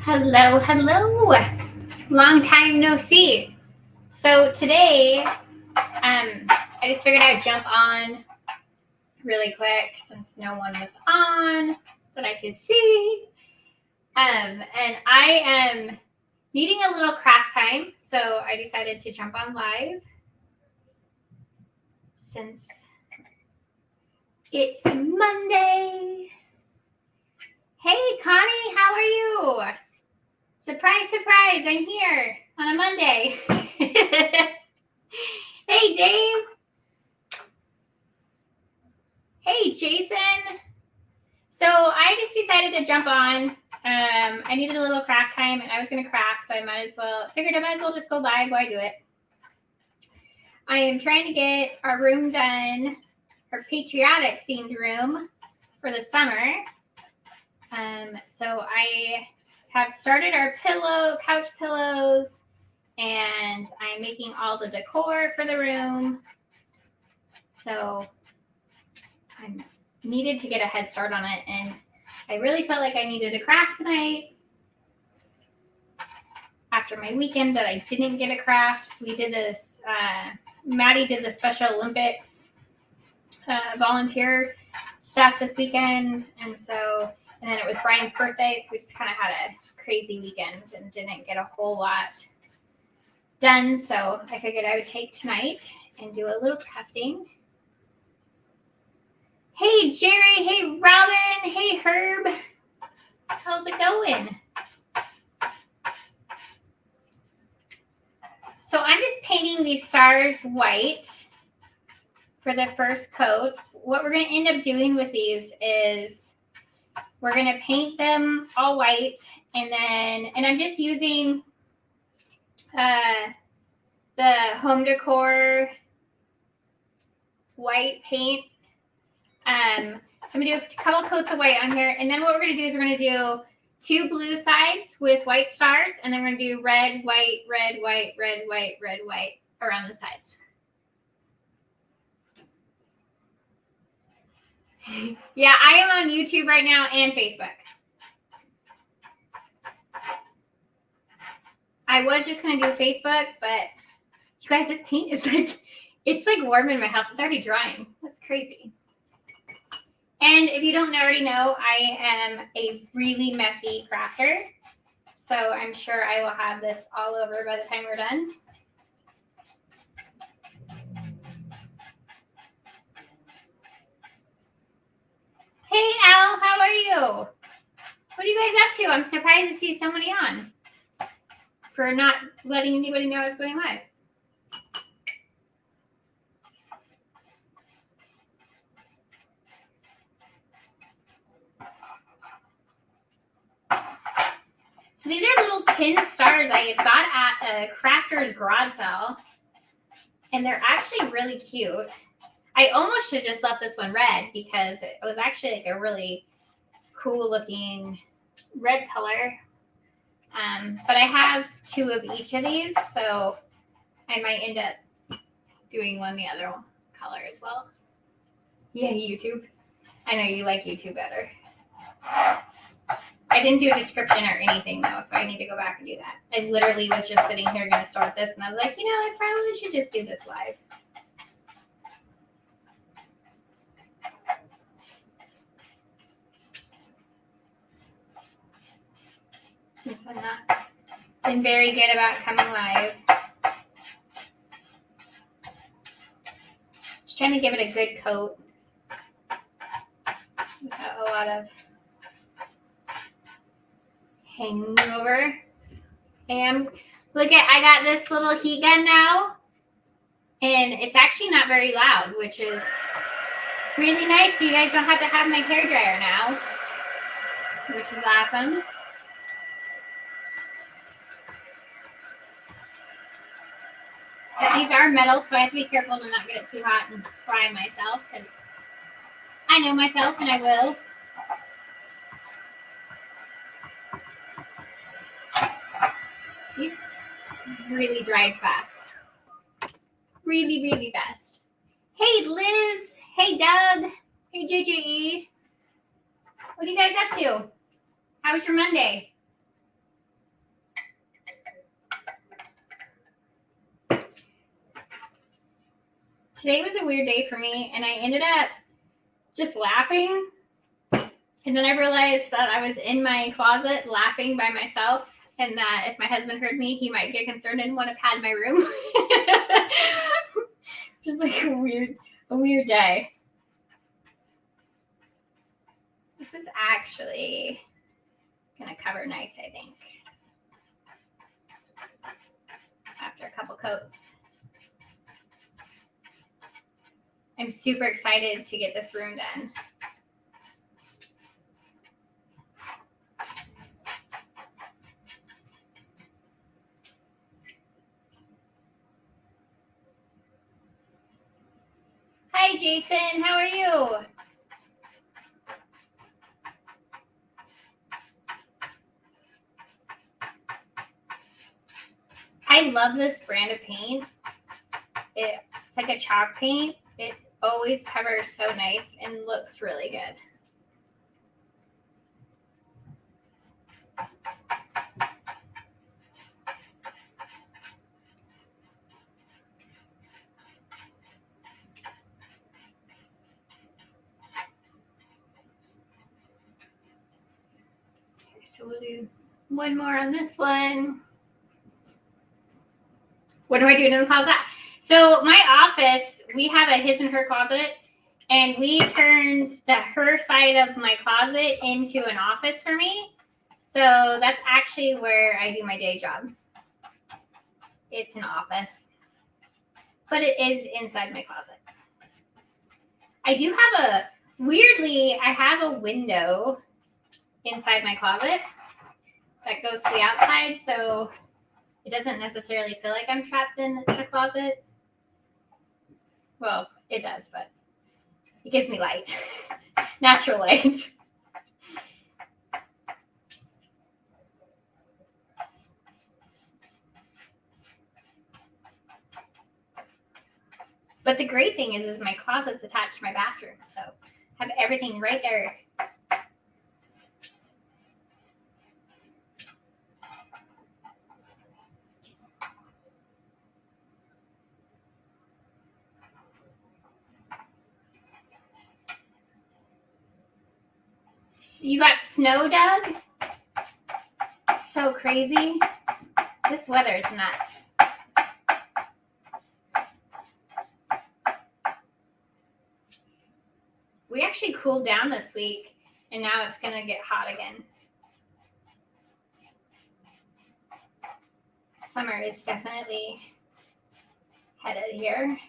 Hello, hello. Long time no see. So today, I just figured I'd jump on really quick since no one was on that I could see. And I am needing a little craft time, so I decided to jump on live since it's Monday. Hey, Connie, how are you? Surprise, surprise, I'm here on a Monday. Hey, Dave. Hey, Jason. So I just decided to jump on. I needed a little craft time, and I was going to craft, so I figured I might as well just go live while I do it. I am trying to get our room done, our patriotic themed room for the summer. So I have started our couch pillows, and I'm making all the decor for the room. So I needed to get a head start on it, and I really felt like I needed a craft tonight. After my weekend that I didn't get a craft, we did this, Maddie did the Special Olympics volunteer stuff this weekend, and then it was Brian's birthday, so we just kind of had a crazy weekend and didn't get a whole lot done, so I figured I would take tonight and do a little crafting. Hey, Jerry. Hey, Robin. Hey, Herb. How's it going? So I'm just painting these stars white for the first coat. What we're going to end up doing with these is we're going to paint them all white, and I'm just using the Home Decor white paint. So I'm going to do a couple coats of white on here, and then what we're going to do is we're going to do 2 blue sides with white stars, and then we're going to do red, white, red, white, red, white, red, white around the sides. Yeah, I am on YouTube right now and Facebook. I was just going to do Facebook, but you guys, this paint is it's like warm in my house. It's already drying. That's crazy. And if you don't already know, I am a really messy crafter. So I'm sure I will have this all over by the time we're done. Hey, Al, how are you? What are you guys up to? I'm surprised to see somebody on for not letting anybody know it's going live. So these are little tin stars I got at a crafter's garage sale, and they're actually really cute. I almost should just left this one red because it was actually like a really cool looking red color. But I have 2 of each of these, so I might end up doing one the other color as well. Yeah, YouTube. I know you like YouTube better. I didn't do a description or anything, though, so I need to go back and do that. I literally was just sitting here going to start this, and I was like, I probably should just do this live. Since I'm not been very good about coming live. Just trying to give it a good coat. Without a lot of hanging over. And look I got this little heat gun now, and it's actually not very loud, which is really nice. So you guys don't have to have my hair dryer now, which is awesome. But these are metal, so I have to be careful to not get it too hot and fry myself, because I know myself and I will. These really dried fast. Really, really fast. Hey, Liz. Hey, Doug. Hey, JJE. What are you guys up to? How was your Monday? today was a weird day for me, and I ended up just laughing. And then I realized that I was in my closet laughing by myself, and that if my husband heard me, he might get concerned and want to pad my room. Just like a weird day. This is actually gonna cover nice, I think, after a couple coats. I'm super excited to get this room done. Hi, Jason. How are you? I love this brand of paint. It's like a chalk paint. It always covers so nice and looks really good. Okay, so we'll do one more on this one. What do I do in the closet? So my office, we have a his and her closet, and we turned her side of my closet into an office for me. So that's actually where I do my day job. It's an office, but it is inside my closet. I do have weirdly, I have a window inside my closet that goes to the outside, so it doesn't necessarily feel like I'm trapped in the closet. Well, it does, but it gives me light, natural light. But the great thing is my closet's attached to my bathroom, so I have everything right there. You got snow, Doug? So crazy. This weather is nuts. We actually cooled down this week, and now it's going to get hot again. Summer is definitely headed here.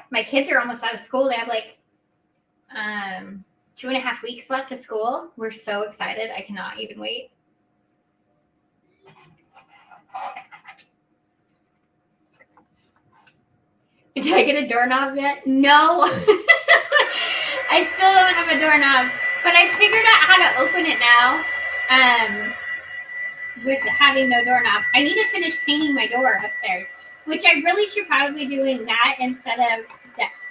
My kids are almost out of school. They have like 2.5 weeks left of school. We're so excited. I cannot even wait. Did I get a doorknob yet? No. I still don't have a doorknob, but I figured out how to open it now with having no doorknob. I need to finish painting my door upstairs, which I really should probably be doing that instead of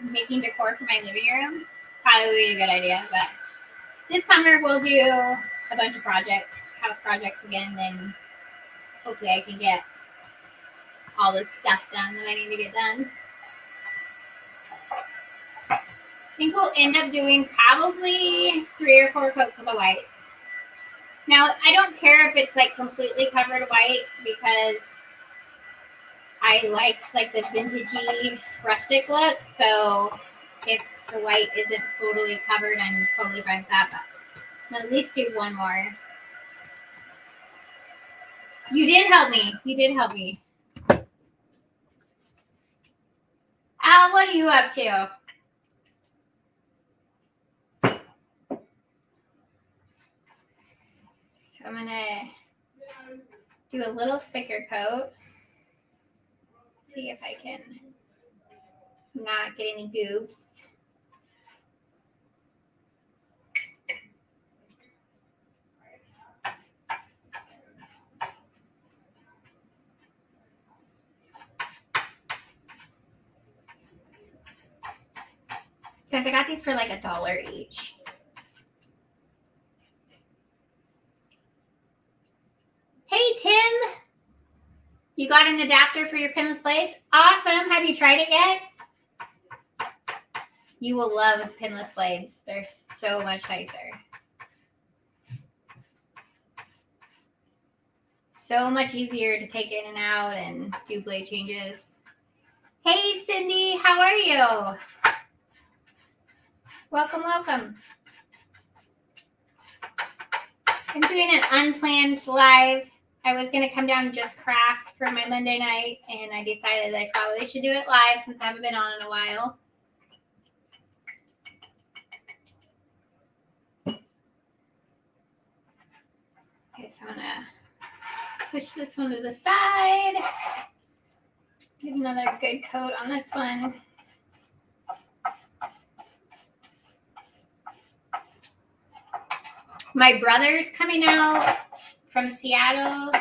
making decor for my living room. Probably be a good idea, but this summer we'll do a bunch of projects, house projects again, and hopefully I can get all this stuff done that I need to get done. I think we'll end up doing probably 3 or 4 coats of the white. Now, I don't care if it's like completely covered white because I like the vintagey rustic look. So if the white isn't totally covered, I'm totally fine with that. But I'll at least do one more. You did help me. You did help me. Al, what are you up to? So I'm going to do a little thicker coat. See if I can not get any goobs. Guys, I got these for like $1 each. Hey, Tim. You got an adapter for your pinless blades? Awesome. Have you tried it yet? You will love pinless blades. They're so much nicer. So much easier to take in and out and do blade changes. Hey, Cindy, how are you? Welcome, welcome. I'm doing an unplanned live. I was going to come down and just craft for my Monday night, and I decided I probably should do it live since I haven't been on in a while. Okay, so I'm going to push this one to the side. Get another good coat on this one. My brother's coming out from Seattle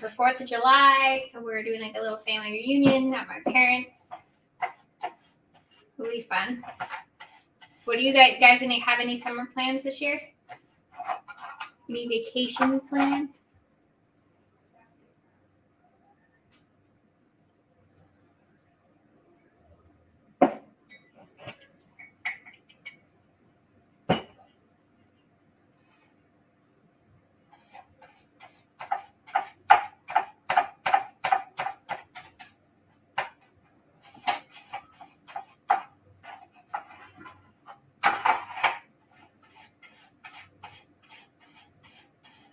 for 4th of July, so we're doing like a little family reunion at my parents'. It'll be fun. What do you guys have any summer plans this year? Any vacations planned?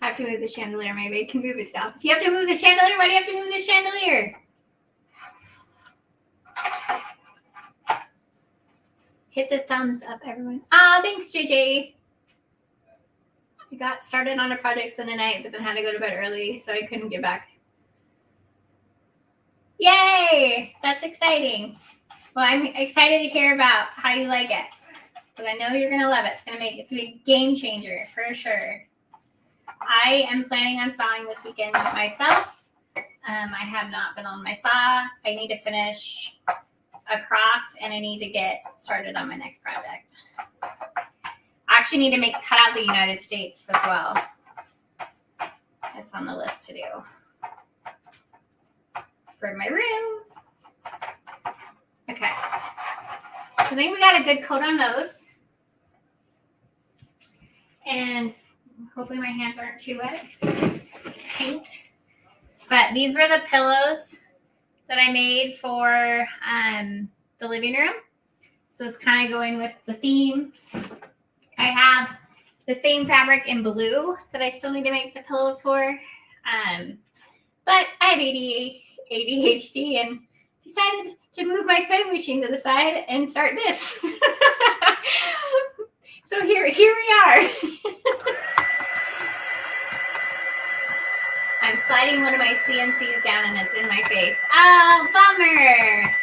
I have to move the chandelier. Maybe I can move it down. So you have to move the chandelier? Why do you have to move the chandelier? Hit the thumbs up, everyone. Thanks, JJ. I got started on a project Sunday night, but then had to go to bed early, so I couldn't get back. Yay! That's exciting. Well, I'm excited to hear about how you like it, because I know you're gonna love it. It's gonna be a game changer for sure. I am planning on sawing this weekend myself. I have not been on my saw. I need to finish across, and I need to get started on my next project. I actually need to cut out the United States as well. It's on the list to do for my room. Okay. So I think we got a good coat on those. And hopefully my hands aren't too wet. Paint. But these were the pillows that I made for the living room. So it's kind of going with the theme. I have the same fabric in blue that I still need to make the pillows for. But I have ADHD and decided to move my sewing machine to the side and start this. So here we are. I'm sliding one of my CNCs down and it's in my face. Oh, bummer.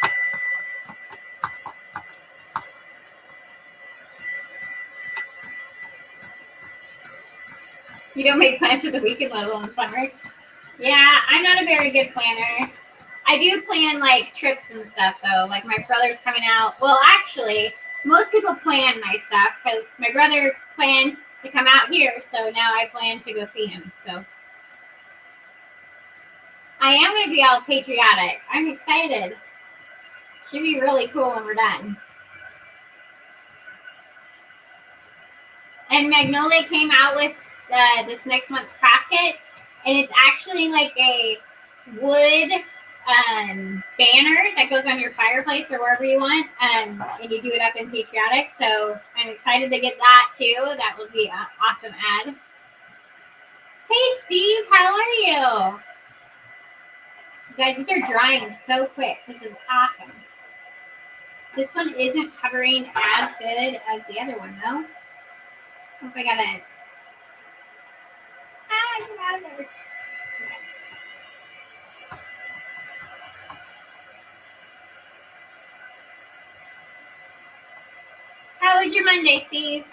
You don't make plans for the weekend, let alone summer. Yeah, I'm not a very good planner. I do plan like trips and stuff though. Like my brother's coming out. Well, actually, most people plan my stuff because my brother planned to come out here. So now I plan to go see him. So I am going to be all patriotic. I'm excited. Should be really cool when we're done. And Magnolia came out with this next month's craft kit, and it's actually like a wood banner that goes on your fireplace or wherever you want, and you do it up in patriotic. So I'm excited to get that too. That will be an awesome ad. Hey Steve, how are you? Guys, these are drying so quick. This is awesome. This one isn't covering as good as the other one though. Hope I got it. Get out of there. Okay. How was your Monday, Steve?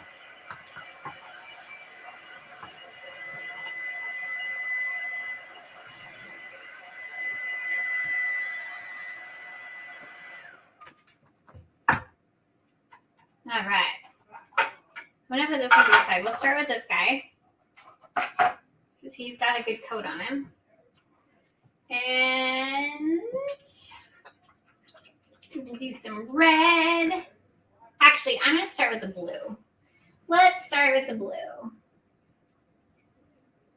All right. I'm going to put this one to the side. We'll start with this guy because he's got a good coat on him. And we'll do some red. Actually, I'm going to start with the blue. Let's start with the blue.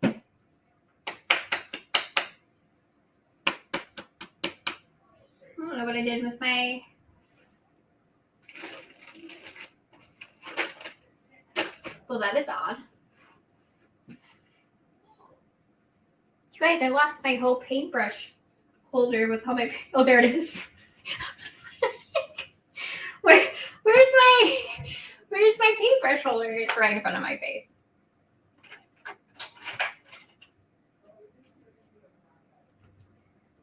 I don't know what I did with my... Well, that is odd. You guys, I lost my whole paintbrush holder with all my... Oh, there it is. Where's my paintbrush holder? It's right in front of my face.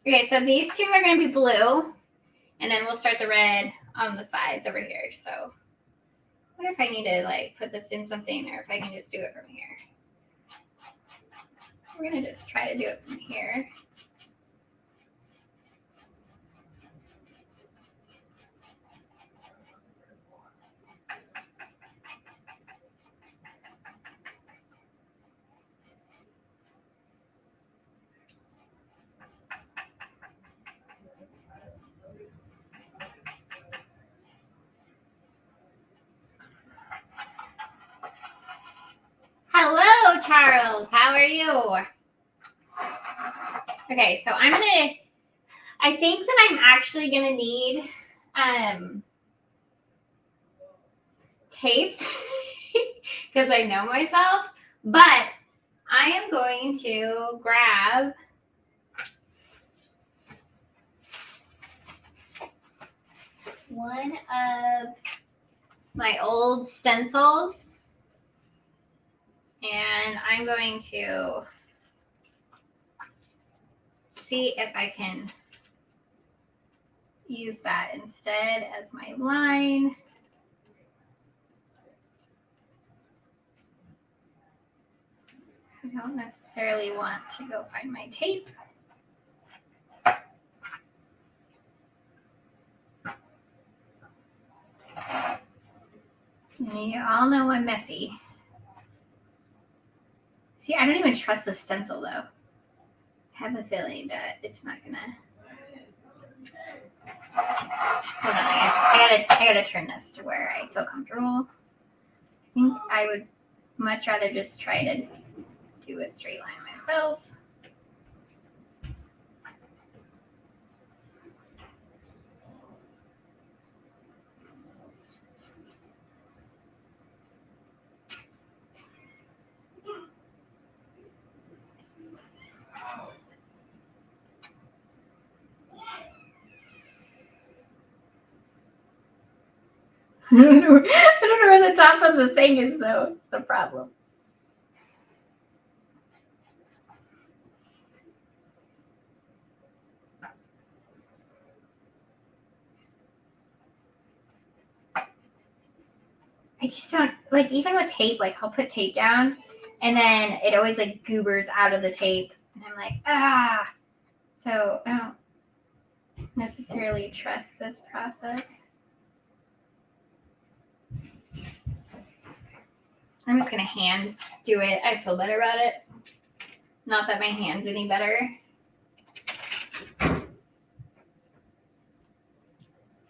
Okay, so these two are going to be blue, and then we'll start the red on the sides over here. So I wonder if I need to like put this in something or if I can just do it from here. We're going to just try to do it from here. Hello, Charles. How are you? Okay, so I think that I'm actually gonna need tape because I know myself, but I am going to grab one of my old stencils and I'm going to see if I can use that instead as my line. I don't necessarily want to go find my tape. And you all know I'm messy. See, I don't even trust the stencil though. I have a feeling that it's not gonna. Hold on, I gotta turn this to where I feel comfortable. I think I would much rather just try to do a straight line myself. I don't know where the top of the thing is though. It's the problem. I just don't like, even with tape, like I'll put tape down and then it always like goobers out of the tape and I'm like, ah. So I don't necessarily trust this process. I'm just gonna hand do it. I feel better about it. Not that my hand's any better.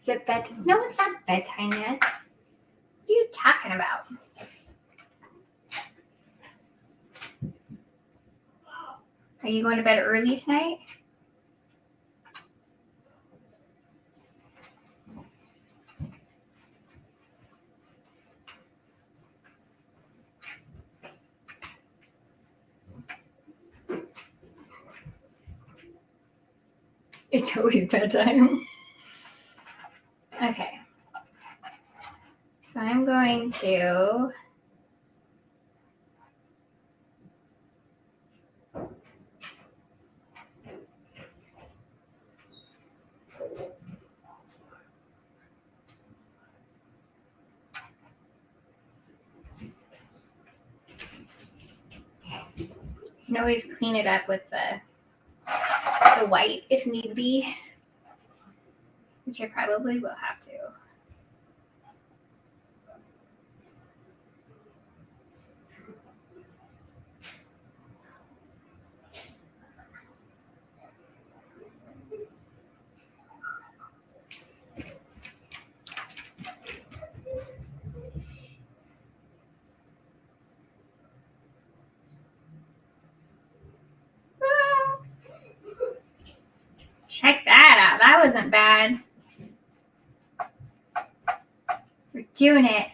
Is it bedtime? No, it's not bedtime yet. What are you talking about? Are you going to bed early tonight? It's always bedtime. Okay. So I'm going to you can always clean it up with the white if need be, which I probably will have to. went bad. We're doing it.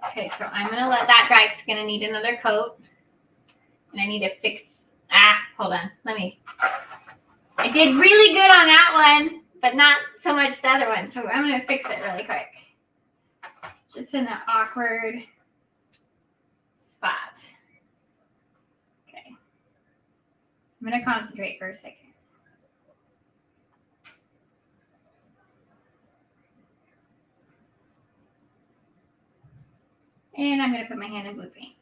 Okay, so I'm going to let that dry. It's going to need another coat. And I need to fix, hold on. I did really good on that one, but not so much the other one. So I'm going to fix it really quick. Just in that awkward spot. Okay. I'm going to concentrate for a second. And I'm going to put my hand in blue paint.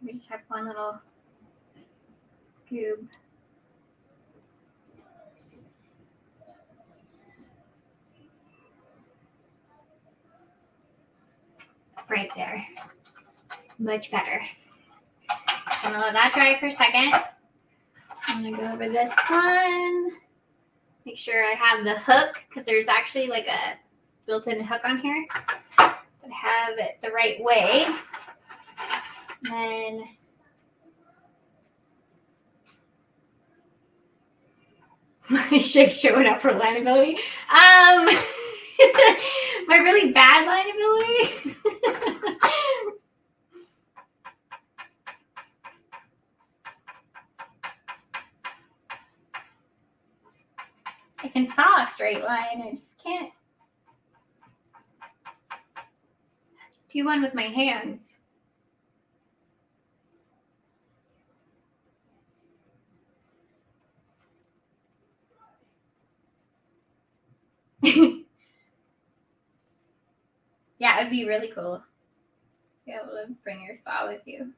We just have one little goob. Right there. Much better. So I'm gonna let that dry for a second. I'm gonna go over this one. Make sure I have the hook, because there's actually like a built-in hook on here. But have it the right way. Then my shake's showing up for lineability. My really bad lineability. I can saw a straight line, I just can't do one with my hands. Yeah, it'd be really cool to be able to bring your saw with you.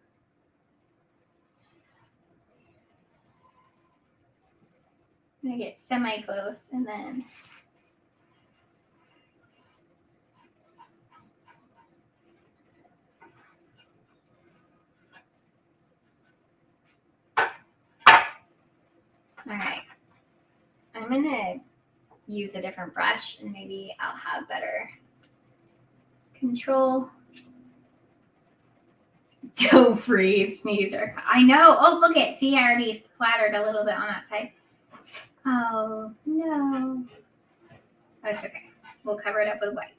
I'm gonna get semi-close and then all right. I'm gonna use a different brush and maybe I'll have better control. Don't breathe, sneeze, or I know. Oh, look it. See, I already splattered a little bit on that side. Oh, no. That's okay. We'll cover it up with white.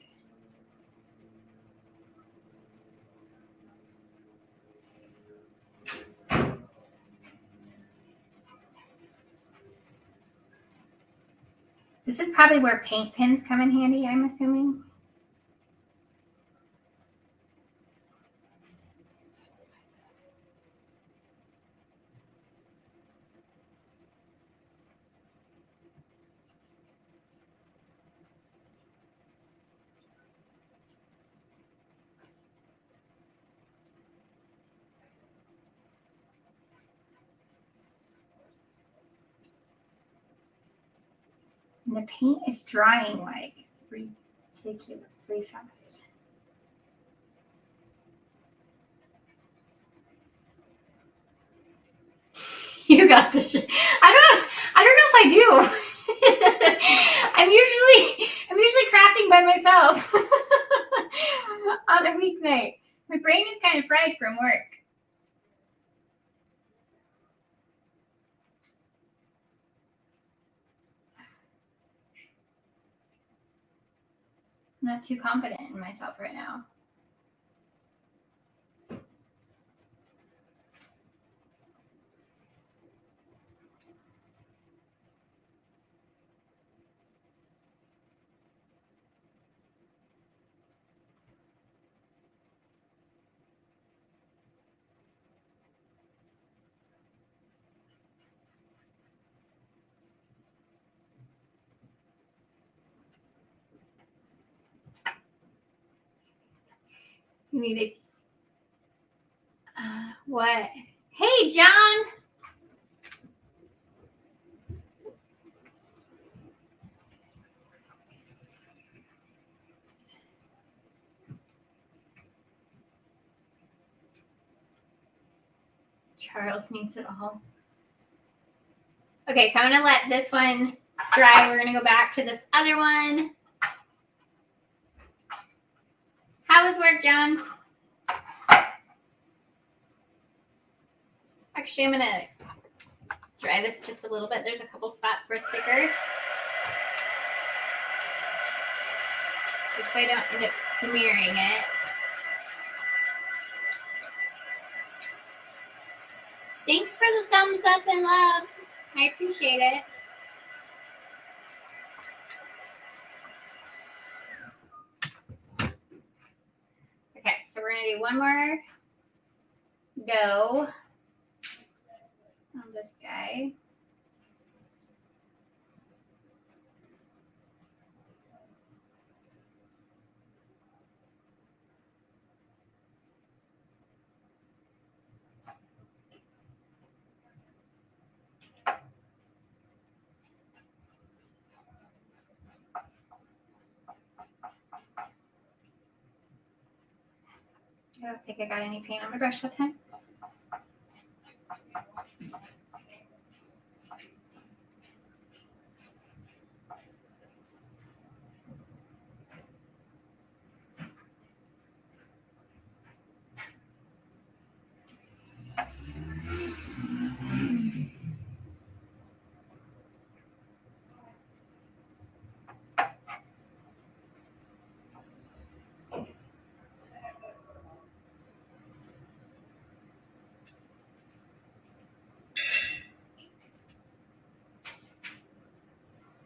This is probably where paint pens come in handy, I'm assuming. And the paint is drying like ridiculously fast. You got this shit. I don't know if I do. I'm usually crafting by myself on a weeknight. My brain is kind of fried from work. I'm not too confident in myself right now. You need it. What? Hey, John. Charles needs it all. Okay, so I'm going to let this one dry. We're going to go back to this other one. How was work, John? Actually, I'm going to dry this just a little bit. There's a couple spots where it's thicker. Just so I don't end up smearing it. Thanks for the thumbs up and love. I appreciate it. Okay, so we're going to do one more go on this guy. I don't think I got any paint on my brush that time.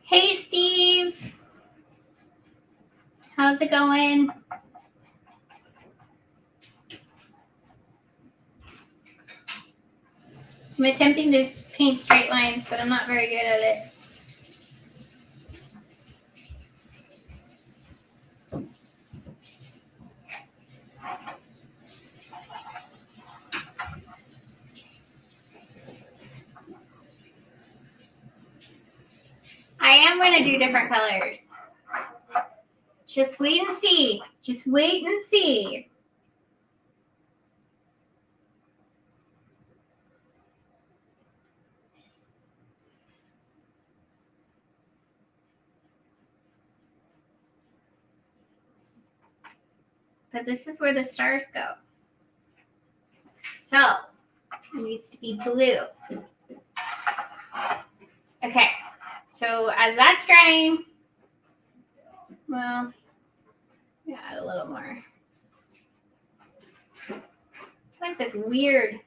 Hey, Steve. How's it going? I'm attempting to paint straight lines, but I'm not very good at it. I am going to do different colors. Just wait and see. Just wait and see. But this is where the stars go. So, it needs to be blue. Okay, so as that's drying, well, add a little more. I like this weird,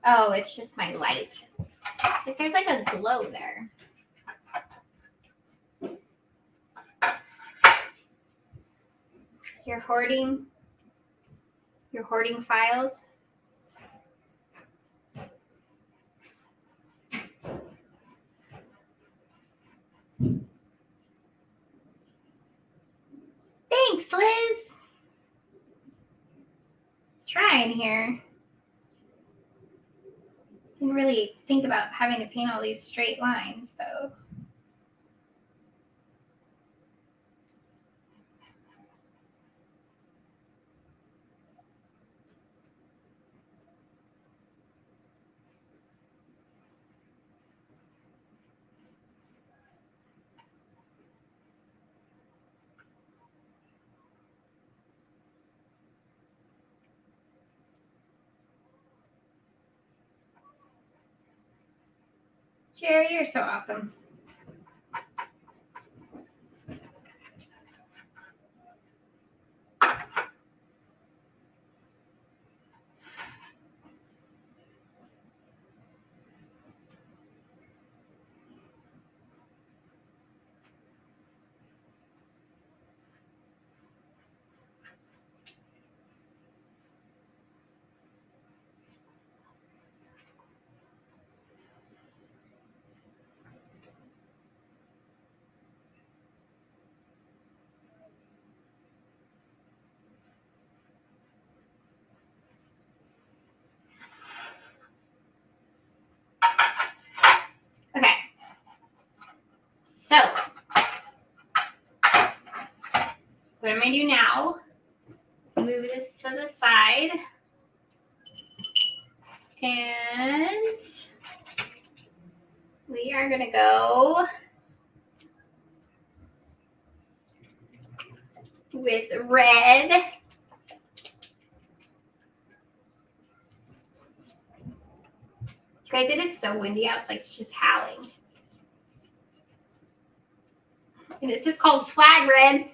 oh, it's just my light. It's like there's like a glow there. You're hoarding files. Thanks, Liz. Trying here. Didn't really think about having to paint all these straight lines, though. Jerry, you're so awesome. Okay. So, what I'm going to do now is move this to the side. And we are gonna go with red. Guys, it is so windy out. It's like it's just howling. And this is called flag red.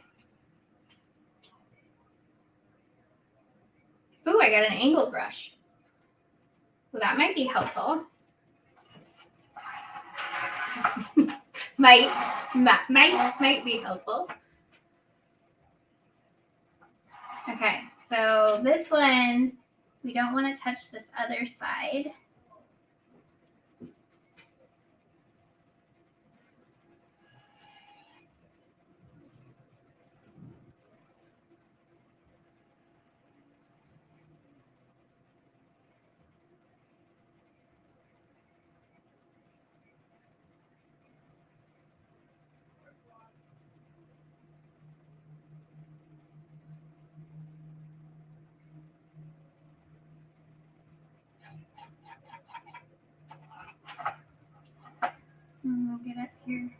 Ooh, I got an angled brush. Well, that might be helpful. might be helpful. Okay, so this one, we don't want to touch this other side. We'll get up here.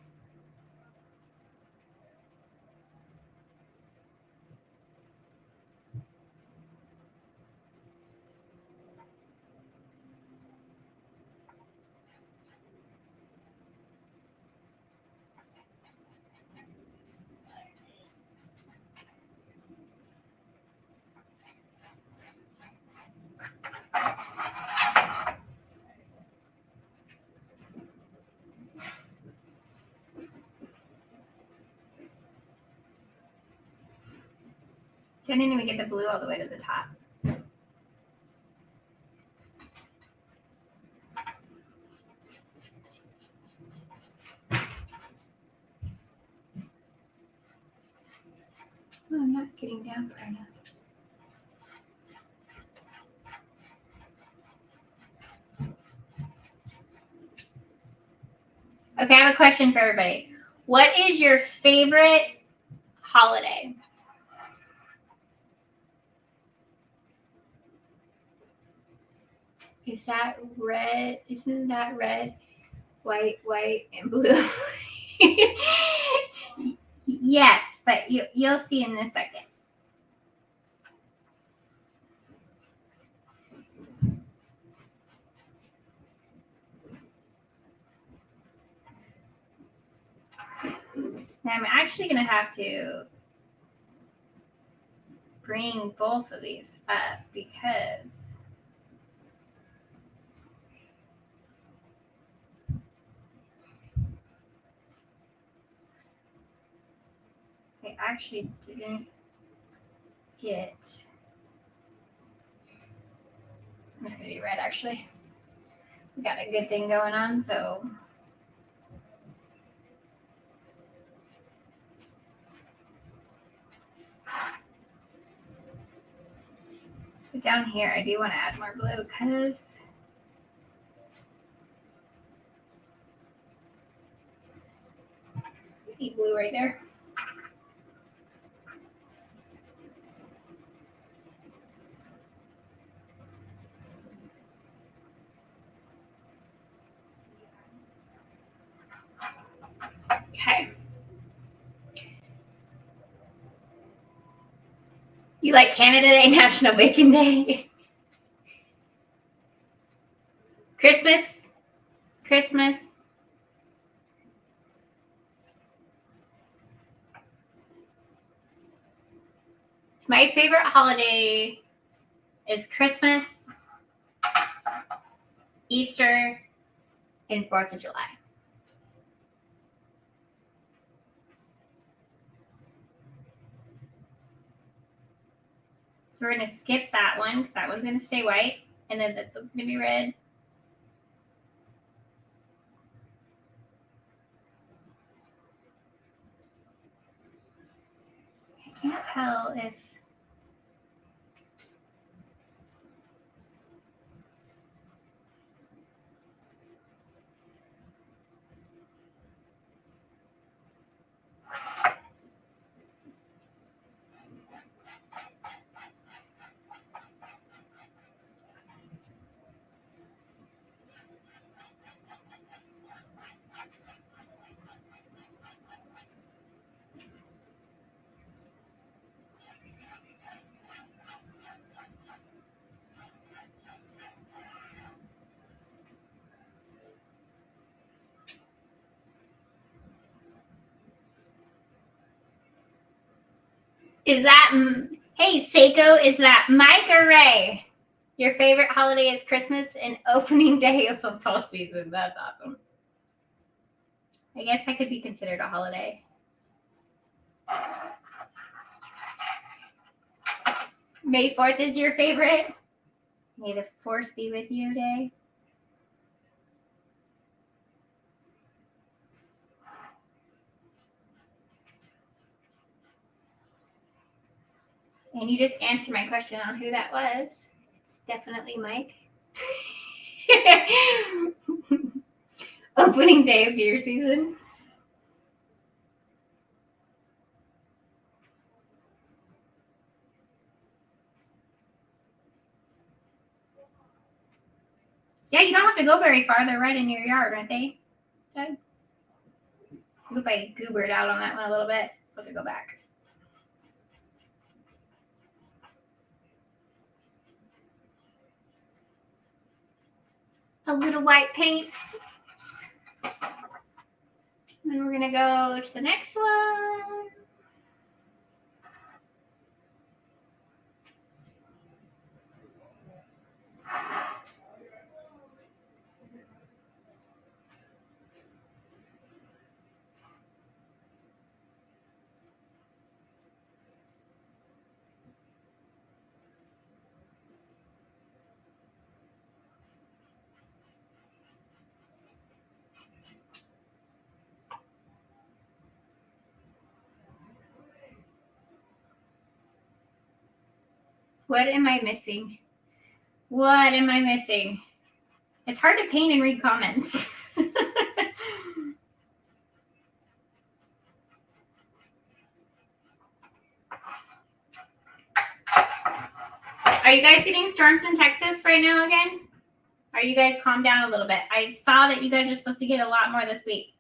So I didn't even get the blue all the way to the top. Oh, I'm not getting down far enough. Okay, I have a question for everybody. What is your favorite holiday? Is that red? Isn't that red, white, and blue? Yes, but you'll see in a second. Now I'm actually going to have to bring both of these up because I actually didn't get. I'm just going to do red actually. We got a good thing going on, so. But down here, I do want to add more blue because I need blue right there. Okay. You like Canada Day, National Bacon Day? Christmas? So my favorite holiday is Christmas, Easter, and 4th of July. So we're going to skip that one because that one's going to stay white. And then this one's going to be red. I can't tell if... Is that, hey, Seiko, is that Mike or Ray? Your favorite holiday is Christmas and opening day of football season. That's awesome. I guess that could be considered a holiday. May 4th is your favorite? May the force be with you day. And you just answered my question on who that was. It's definitely Mike. Opening day of deer season. Yeah, you don't have to go very far. They're right in your yard, aren't they? Doug? I hope I goobered out on that one a little bit. I'll have to go back. A little white paint. And then we're going to go to the next one. What am I missing? What am I missing? It's hard to paint and read comments. Are you guys getting storms in Texas right now again? Are you guys calmed down a little bit? I saw that you guys are supposed to get a lot more this week.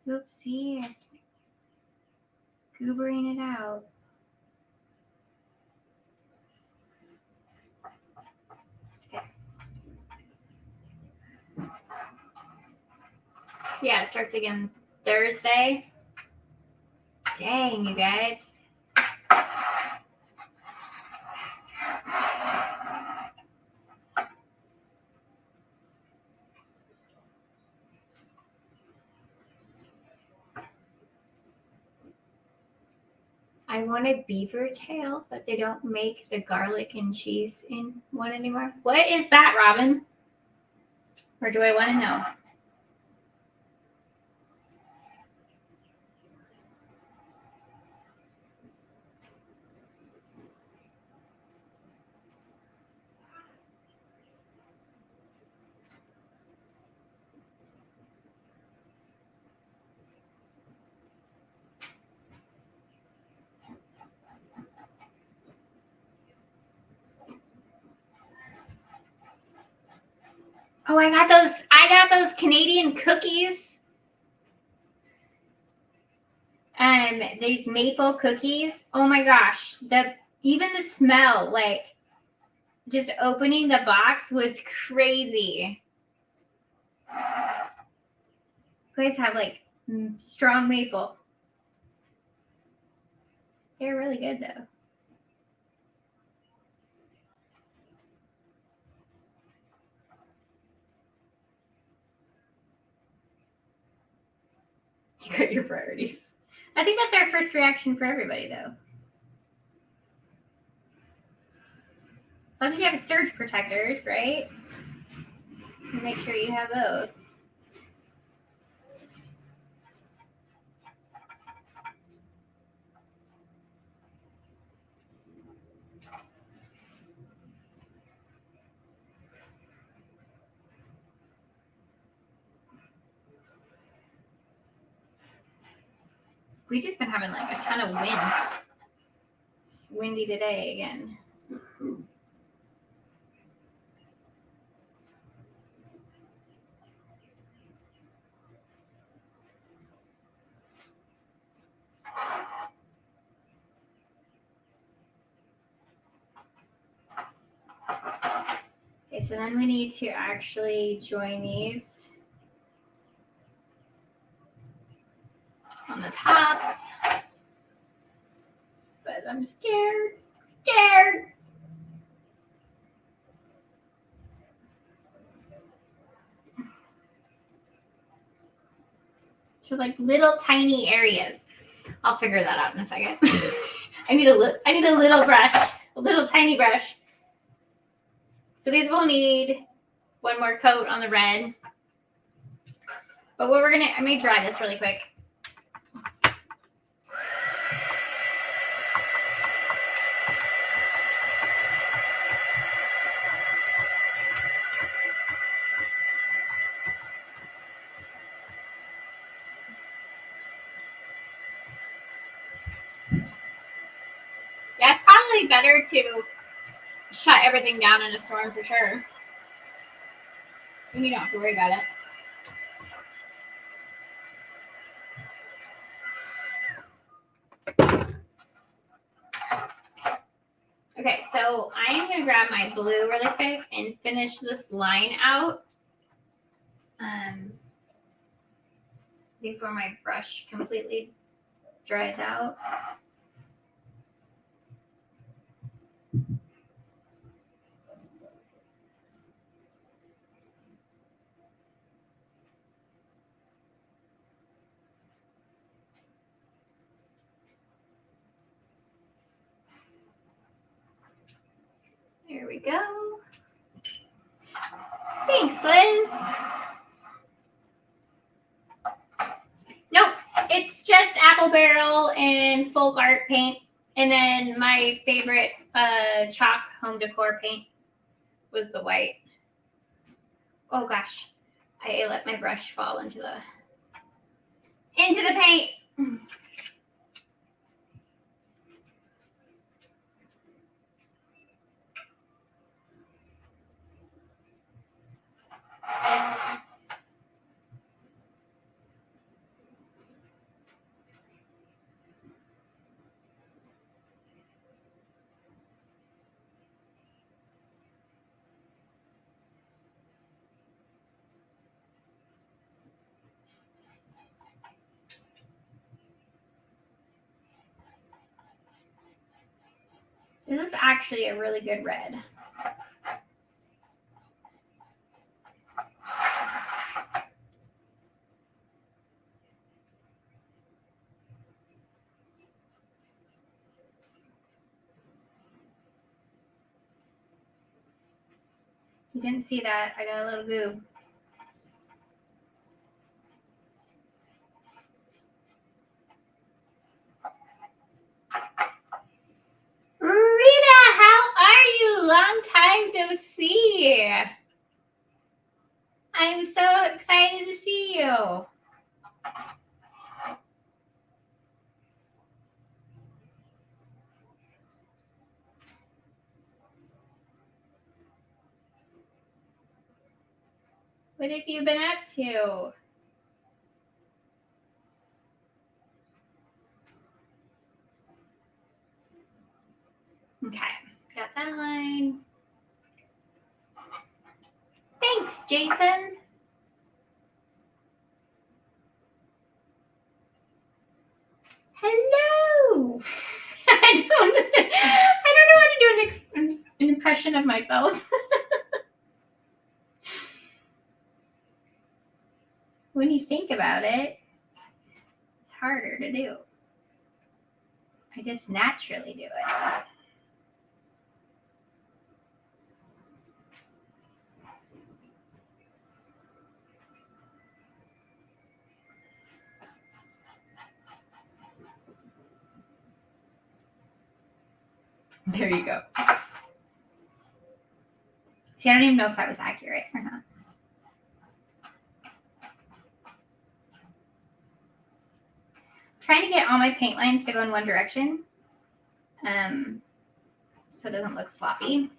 Oopsie. Goobering it out. Okay. Yeah, it starts again Thursday. Dang, you guys. I want a beaver tail, but they don't make the garlic and cheese in one anymore. What is that, Robin? Or do I want to know? Oh, I got those Canadian cookies. These maple cookies. Oh my gosh. Even the smell, like just opening the box was crazy. You guys have like strong maple. They're really good though. You got your priorities. I think that's our first reaction for everybody though. As long as you have surge protectors, right? Make sure you have those. We've just been having like a ton of wind. It's windy today again. Okay, so then we need to actually join these on the tops. But I'm scared. So like little tiny areas. I'll figure that out in a second. I need a little brush, a little tiny brush. So these will need one more coat on the red. But what I may dry this really quick. Yeah, it's probably better to shut everything down in a storm for sure. And you don't have to worry about it. Okay, so I am going to grab my blue really quick and finish this line out before my brush completely dries out. There we go. Thanks, Liz. Nope, it's just Apple Barrel and Folk Art paint. And then my favorite chalk home decor paint was the white. Oh gosh, I let my brush fall into the paint. This is actually a really good red. You didn't see that. I got a little goob. Rita, how are you? Long time no see. I'm so excited to see you. What have you been up to? Okay, got that line. Thanks, Jason. Hello. I don't know how to do an impression of myself. When you think about it, it's harder to do. I just naturally do it. There you go. See, I don't even know if that was accurate or not. Trying to get all my paint lines to go in one direction. so it doesn't look sloppy.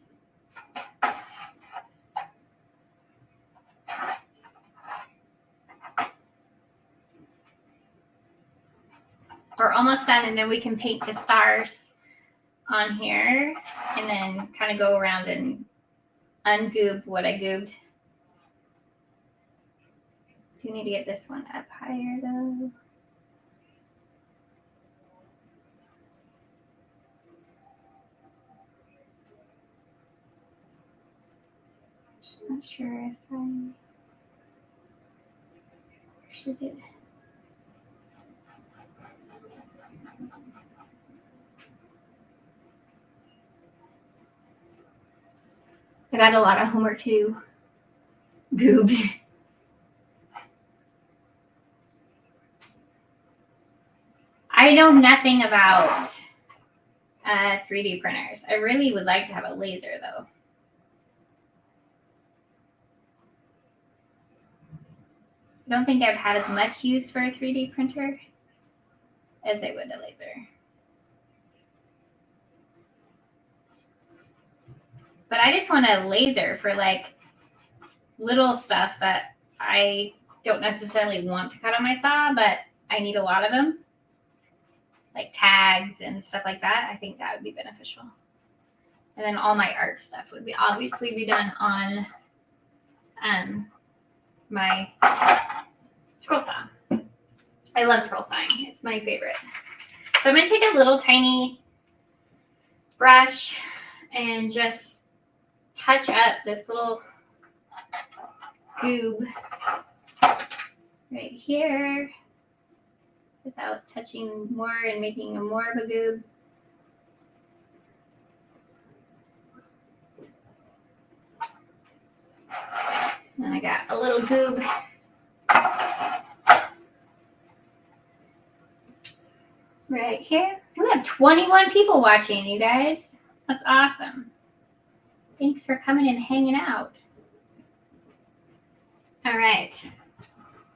We're almost done, and then we can paint the stars on here and then kind of go around and ungoob what I goobed. Do need to get this one up higher though. Just not sure if I should do it. I got a lot of homework to do. Goobed. I know nothing about 3D printers. I really would like to have a laser though. I don't think I've had as much use for a 3D printer as I would a laser. But I just want a laser for like little stuff that I don't necessarily want to cut on my saw, but I need a lot of them. Like tags and stuff like that. I think that would be beneficial. And then all my art stuff would be obviously be done on my scroll saw. I love scroll sawing. It's my favorite. So I'm going to take a little tiny brush and just touch up this little goob right here without touching more and making more of a goob. And I got a little goob right here. We have 21 people watching, you guys. That's awesome. Thanks for coming and hanging out. All right.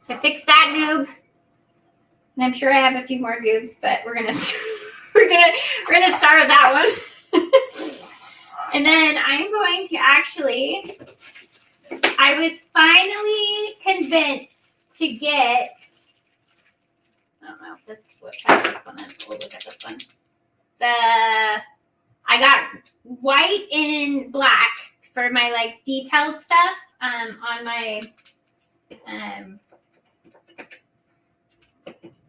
So fix that goob. And I'm sure I have a few more goobs, but we're gonna start with that one. And then I'm going to actually. I was finally convinced to get. I don't know what size this one is. We'll look at this one. I got white and black for my like detailed stuff on my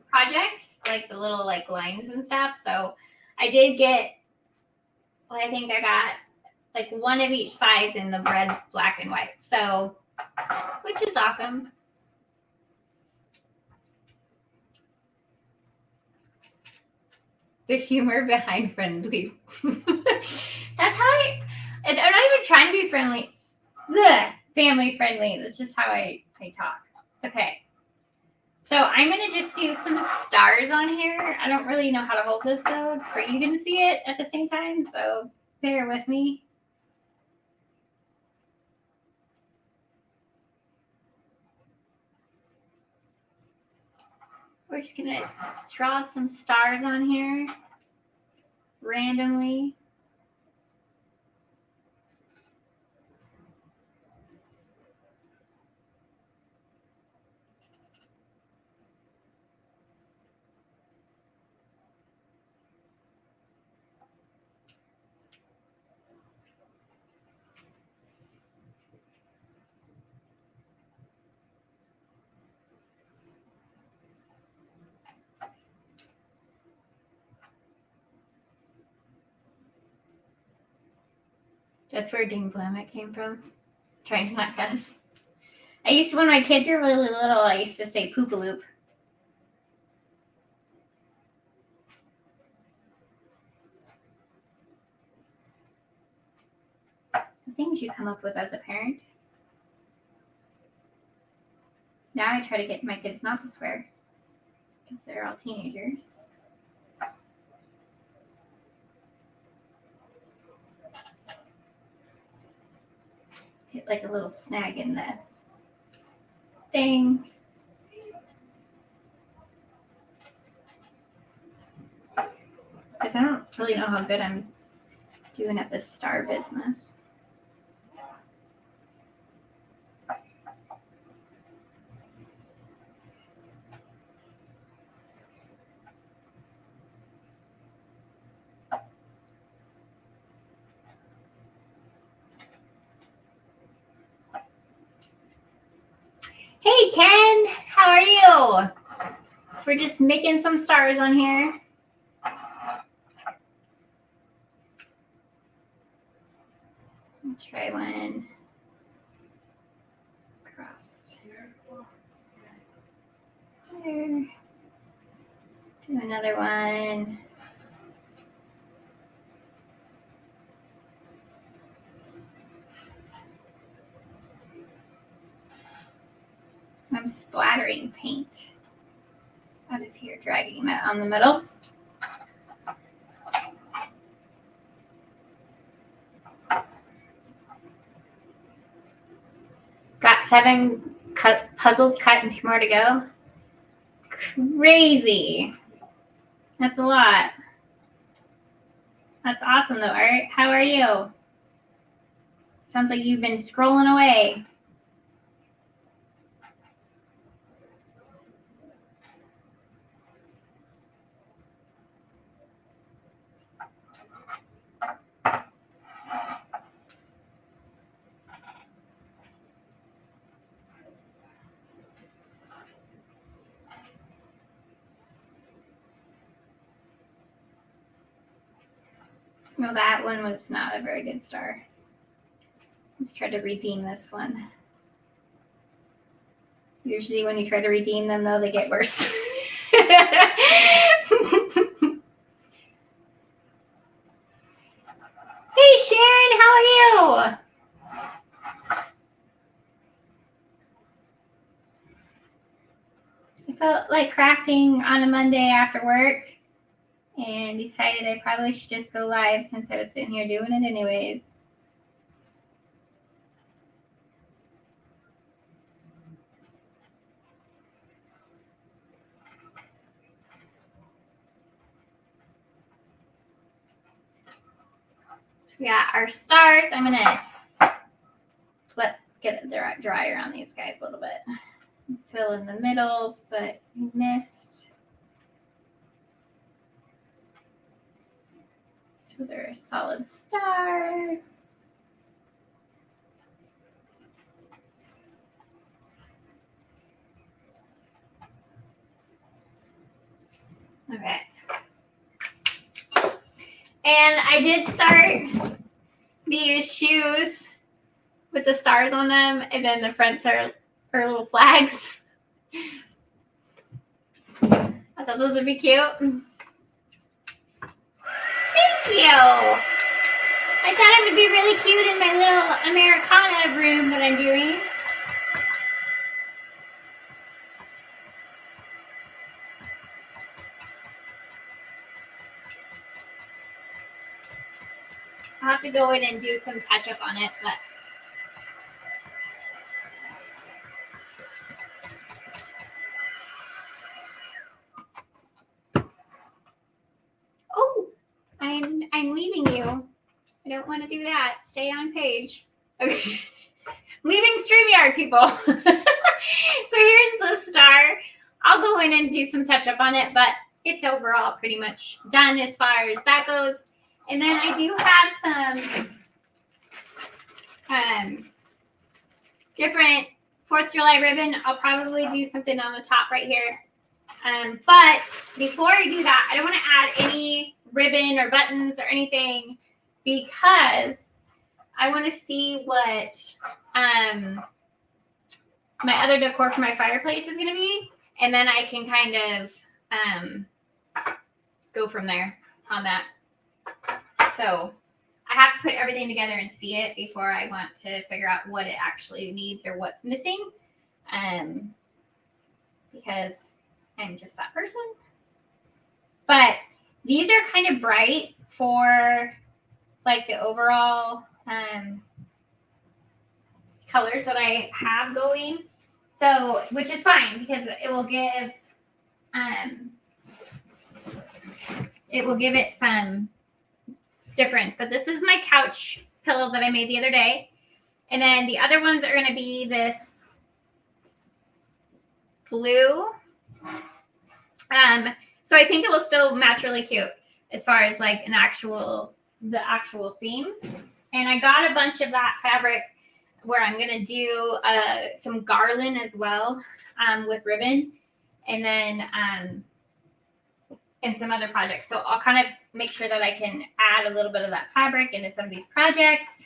projects, like the little like lines and stuff. So I did get, well, I think I got like one of each size in the red, black, and white. So, which is awesome. The humor behind friendly. That's how I'm not even trying to be friendly. Family friendly. That's just how I talk. Okay. So I'm going to just do some stars on here. I don't really know how to hold this though. It's for you to see it at the same time. So bear with me. We're just going to draw some stars on here randomly. That's where Ding Blamit came from. Trying to not cuss. I used to, when my kids were really little, I used to say poopaloop. The things you come up with as a parent. Now I try to get my kids not to swear because they're all teenagers. Hit like a little snag in the thing. Because I don't really know how good I'm doing at the star business. Hey Ken, how are you? So we're just making some stars on here. Let's try one crossed. There. Do another one. I'm splattering paint out of here, dragging that on the middle. Got 7 puzzles cut and 2 more to go. Crazy. That's a lot. That's awesome though, Art. How are you? Sounds like you've been scrolling away. No, that one was not a very good star. Let's try to redeem this one. Usually when you try to redeem them, though, they get worse. Hey, Sharon, how are you? I felt like crafting on a Monday after work and decided I probably should just go live since I was sitting here doing it anyways. So we got our stars. I'm going to get it dry around these guys a little bit. Fill in the middles that you missed. So they're a solid star. All right. And I did start these shoes with the stars on them, and then the fronts are little flags. I thought those would be cute. Thank you. I thought it would be really cute in my little Americana room that I'm doing. I'll have to go in and do some touch up on it, but oh, I'm leaving you. I don't want to do that. Stay on page. Okay. Leaving StreamYard, people. So here's the star. I'll go in and do some touch up on it, but it's overall pretty much done as far as that goes. And then I do have some different 4th of July ribbon. I'll probably do something on the top right here. But before I do that, I don't want to add any ribbon or buttons or anything because I want to see what my other decor for my fireplace is going to be. And then I can kind of go from there on that. So I have to put everything together and see it before I want to figure out what it actually needs or what's missing. Because I'm just that person. But these are kind of bright for like the overall colors that I have going. So, which is fine because it will give it some difference. But this is my couch pillow that I made the other day. And then the other ones are going to be this blue. So I think it will still match really cute as far as like the actual theme. And I got a bunch of that fabric where I'm going to do some garland as well with ribbon, and then and some other projects. So I'll kind of make sure that I can add a little bit of that fabric into some of these projects,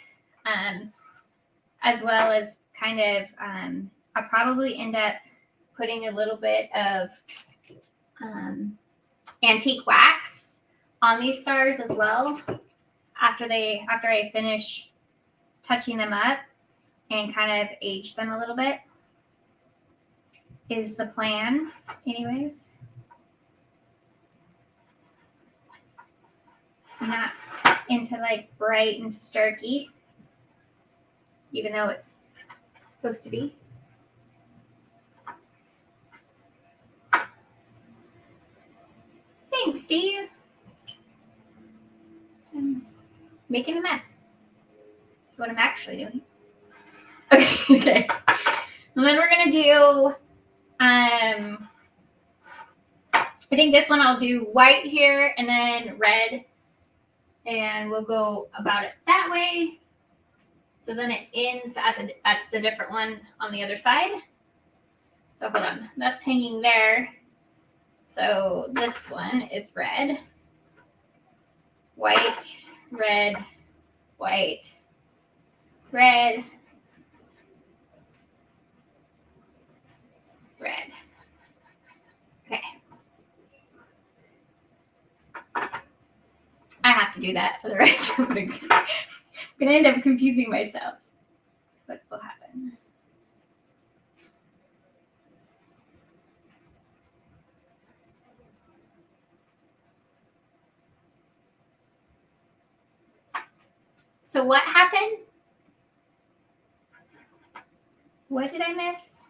as well as kind of I'll probably end up putting a little bit of antique wax on these stars as well after I finish touching them up and kind of age them a little bit is the plan anyways. Not into like bright and starky, even though it's supposed to be. Thanks, Steve. I'm making a mess. That's what I'm actually doing. Okay. And then we're gonna do I think this one I'll do white here and then red, and we'll go about it that way. So then it ends at the different one on the other side. So hold on, that's hanging there. So this one is red, white, red, white, red, red. Okay. I have to do that, otherwise I'm gonna end up confusing myself. What will happen? So what happened? What did I miss?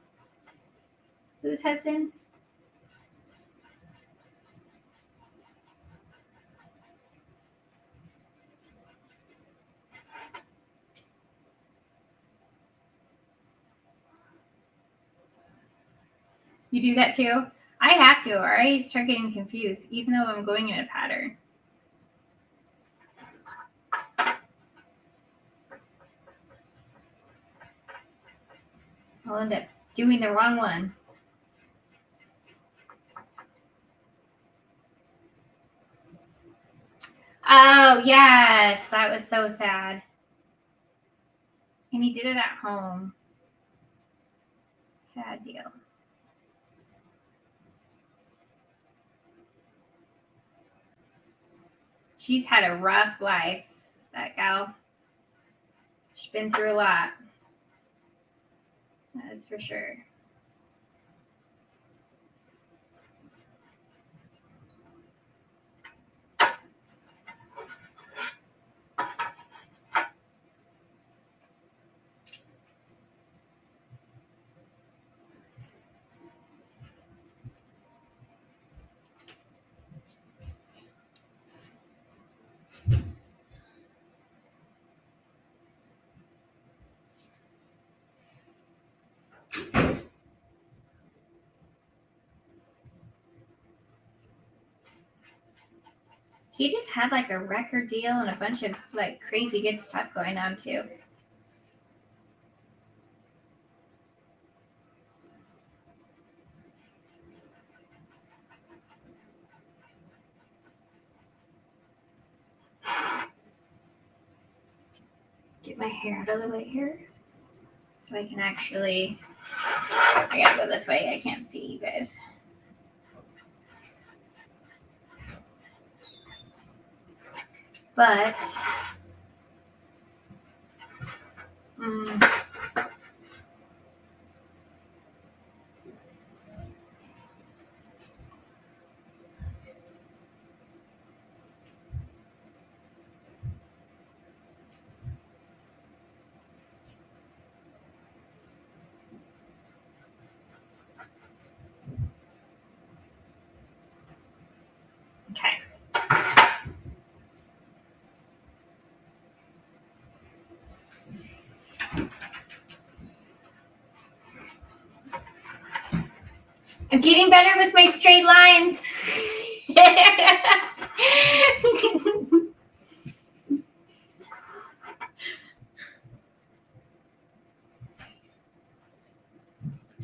Whose husband? You do that too? I have to, or I start getting confused, even though I'm going in a pattern. I'll end up doing the wrong one. Oh, yes. That was so sad. And he did it at home. Sad deal. She's had a rough life, that gal. She's been through a lot. That is for sure. He just had like a record deal and a bunch of like crazy good stuff going on too. Get my hair out of the way here so I can actually, I gotta go this way. I can't see you guys. But okay. I'm getting better with my straight lines.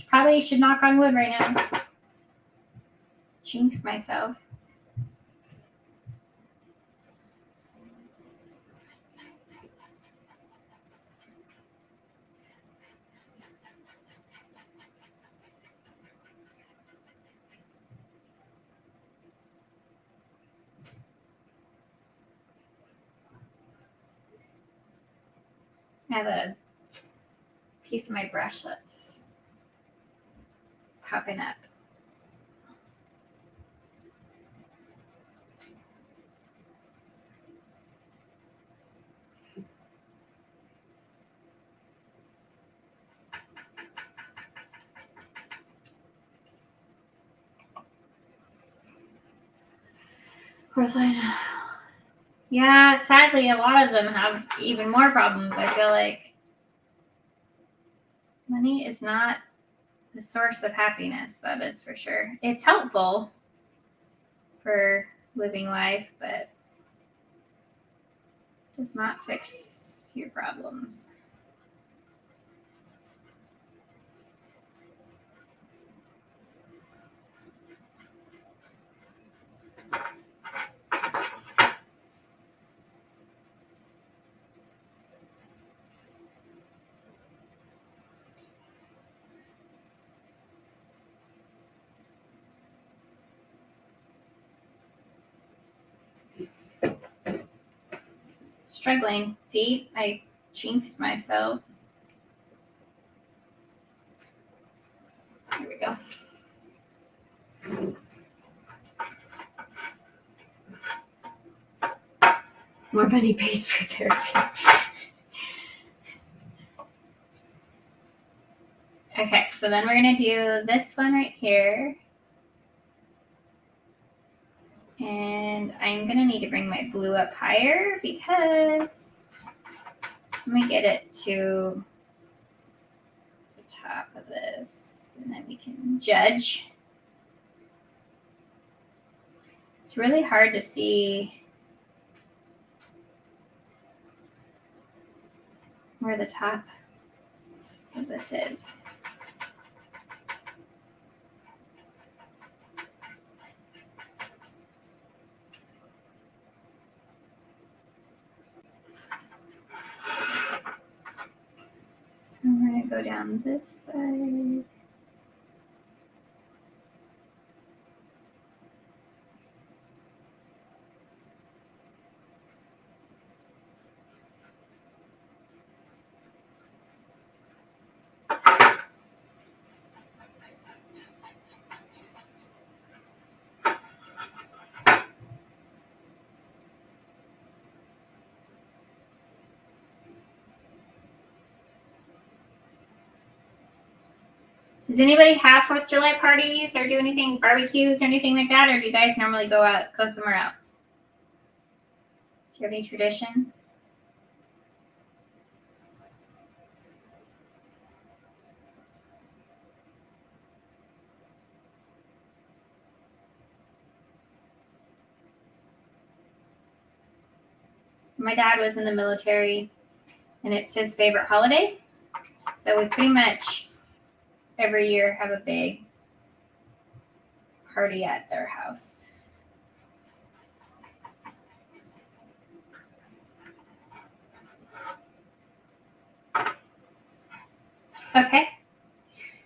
Probably should knock on wood right now. Jinx myself. I have a piece of my brush that's popping up. Porcelain. Yeah, sadly, a lot of them have even more problems. I feel like money is not the source of happiness, that is for sure. It's helpful for living life, but does not fix your problems. Struggling. See, I jinxed myself. Here we go. More money pays for therapy. Okay, so then we're going to do this one right here. And I'm going to need to bring my blue up higher because let me get it to the top of this and then we can judge. It's really hard to see where the top of this is. So I'm going to go down this side. Does anybody have 4th of July parties or do anything, barbecues or anything like that? Or do you guys normally go somewhere else? Do you have any traditions? My dad was in the military and it's his favorite holiday. So we pretty much every year have a big party at their house. Okay,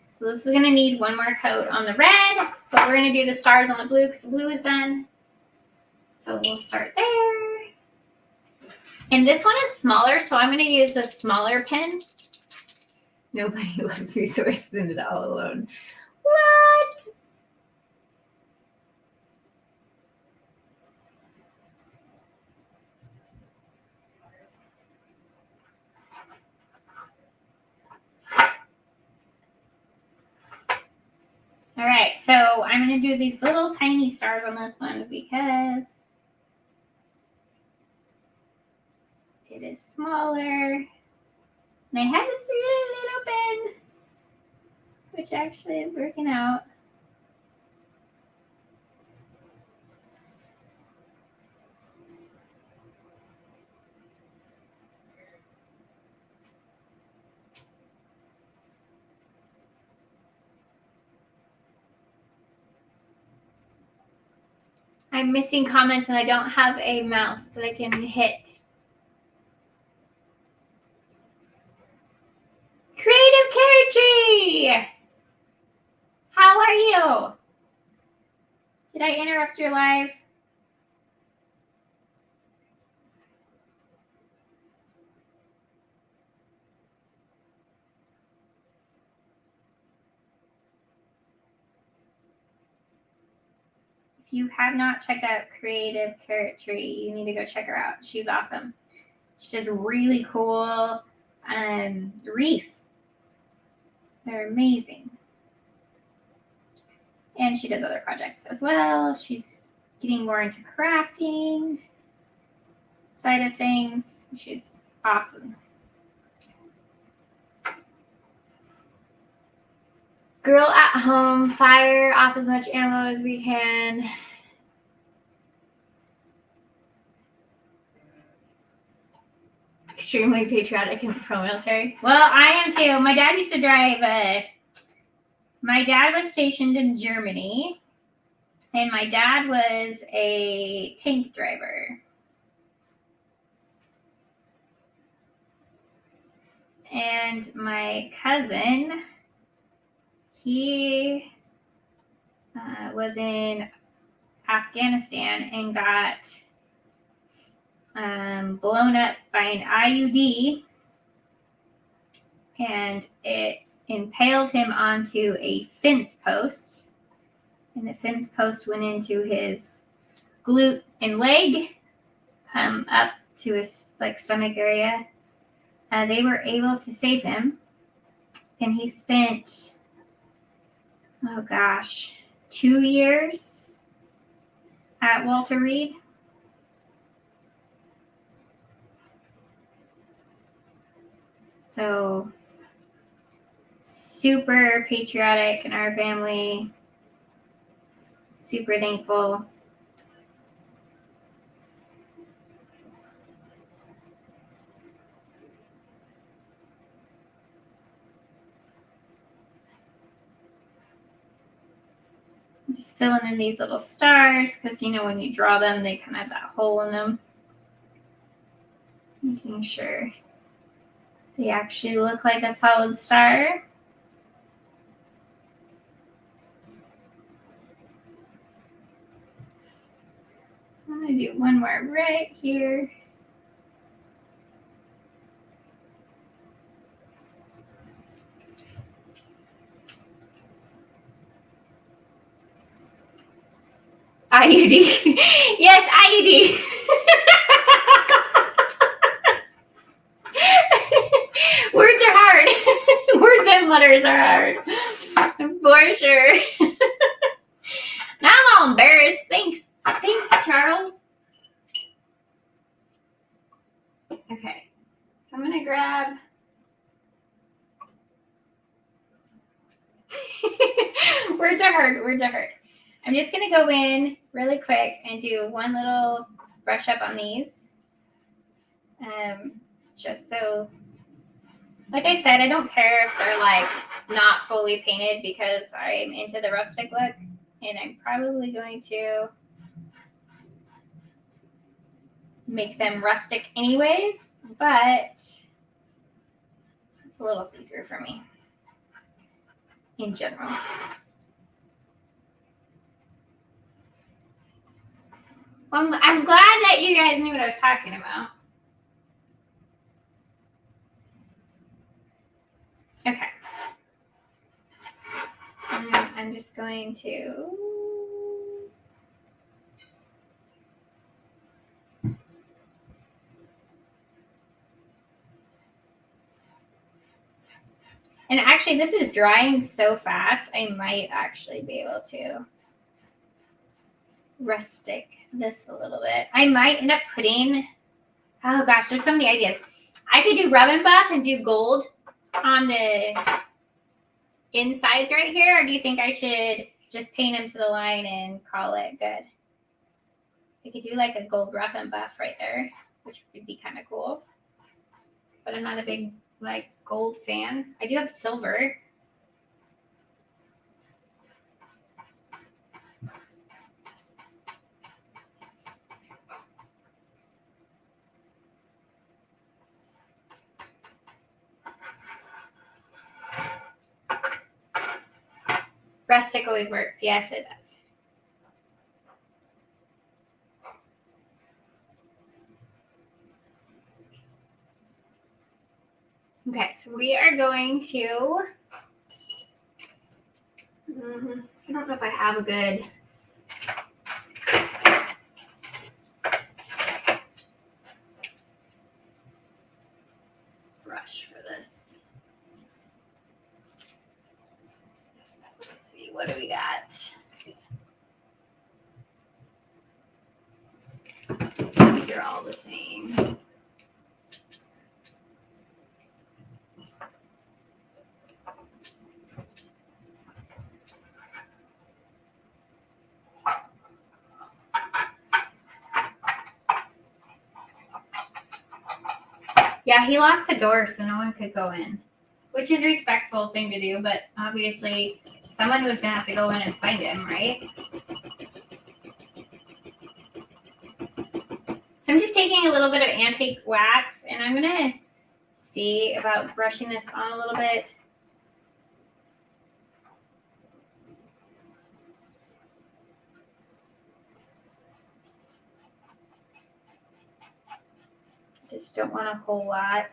so this is going to need one more coat on the red, but we're going to do the stars on the blue because the blue is done. So we'll start there. And this one is smaller, so I'm going to use a smaller pen. Nobody loves me, so I spin it all alone. What? All right, so I'm going to do these little tiny stars on this one because it is smaller. And I have this really little pen, which actually is working out. I'm missing comments and I don't have a mouse that I can hit. Creative Carrot Tree! How are you? Did I interrupt your live? If you have not checked out Creative Carrot Tree, you need to go check her out. She's awesome. She does really cool wreaths. They're amazing. And she does other projects as well. She's getting more into crafting side of things. She's awesome. Girl at home, fire off as much ammo as we can. Extremely patriotic and pro-military. Well, I am too. My dad used to drive. My dad was stationed in Germany, and my dad was a tank driver. And my cousin, he was in Afghanistan and got blown up by an IUD, and it impaled him onto a fence post, and the fence post went into his glute and leg, up to his stomach area. They were able to save him, and he spent 2 years at Walter Reed. So super patriotic in our family, super thankful. Just filling in these little stars because, when you draw them, they kind of have that hole in them. Making sure they actually look like a solid star. I'm going to do one more right here. IUD. Yes, IUD. Words are hard. Words and letters are hard. For sure. Now I'm all embarrassed. Thanks. Thanks, Charles. Okay. So I'm going to grab... Words are hard. Words are hard. I'm just going to go in really quick and do one little brush up on these. Just so, like I said, I don't care if they're not fully painted because I'm into the rustic look, and I'm probably going to make them rustic anyways, but it's a little see-through for me in general. Well, I'm glad that you guys knew what I was talking about. Okay. I'm just going to... And actually, this is drying so fast, I might actually be able to rustic this a little bit. I might end up putting... Oh, gosh, there's so many ideas. I could do rub and buff and do gold on the insides right here, or do you think I should just paint them to the line and call it good? I could do a gold rough and buff right there, which would be kind of cool. But I'm not a big gold fan. I do have silver. Rustic always works. Yes, it does. Okay, so we are going to, I don't know if I have a good brush for this. Let's see, what do we got? These are all the same. Yeah, he locked the door so no one could go in, which is a respectful thing to do, but obviously someone was going to have to go in and find him, right? So I'm just taking a little bit of antique wax, and I'm going to see about brushing this on a little bit. Just don't want a whole lot.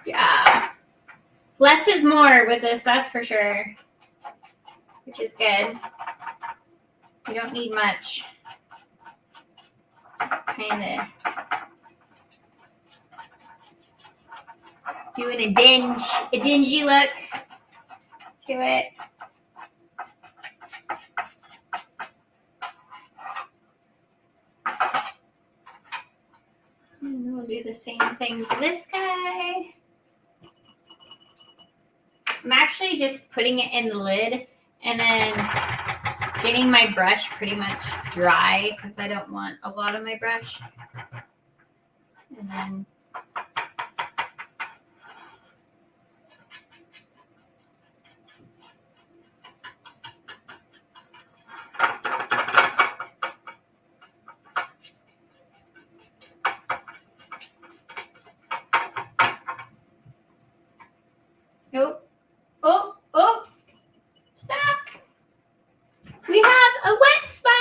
Yeah. Less is more with this, that's for sure. Which is good. You don't need much. Just kind of doing a dingy look to it. And we'll do the same thing to this guy. I'm actually just putting it in the lid and then getting my brush pretty much dry because I don't want a lot of my brush. And then nope. Oh, stop. We have a wet spot.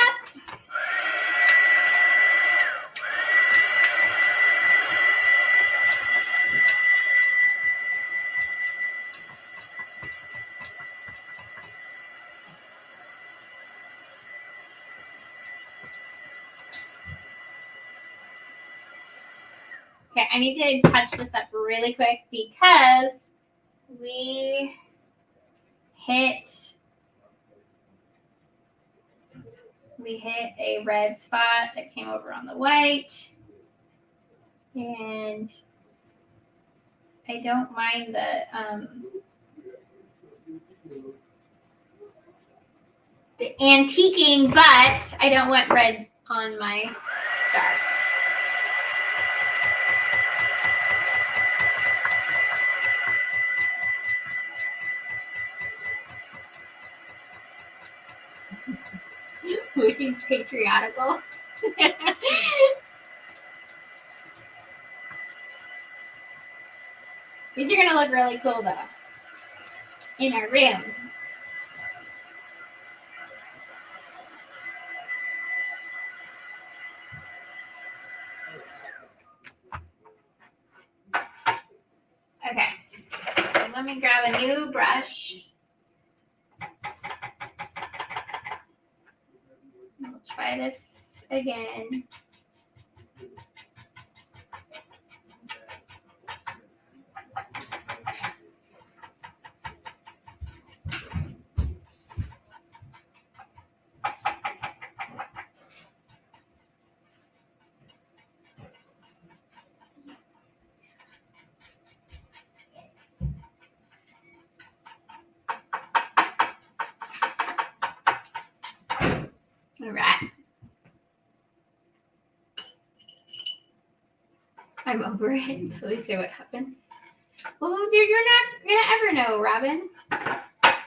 Okay, I need to touch this up really quick because we hit a red spot that came over on the white, and I don't mind the antiquing, but I don't want red on my star. Looking patriotical. These are going to look really cool, though, in our room. Okay, so let me grab a new brush. try this again. All right. I'm over it. Totally say what happened. Well, you're not gonna ever know, Robin. I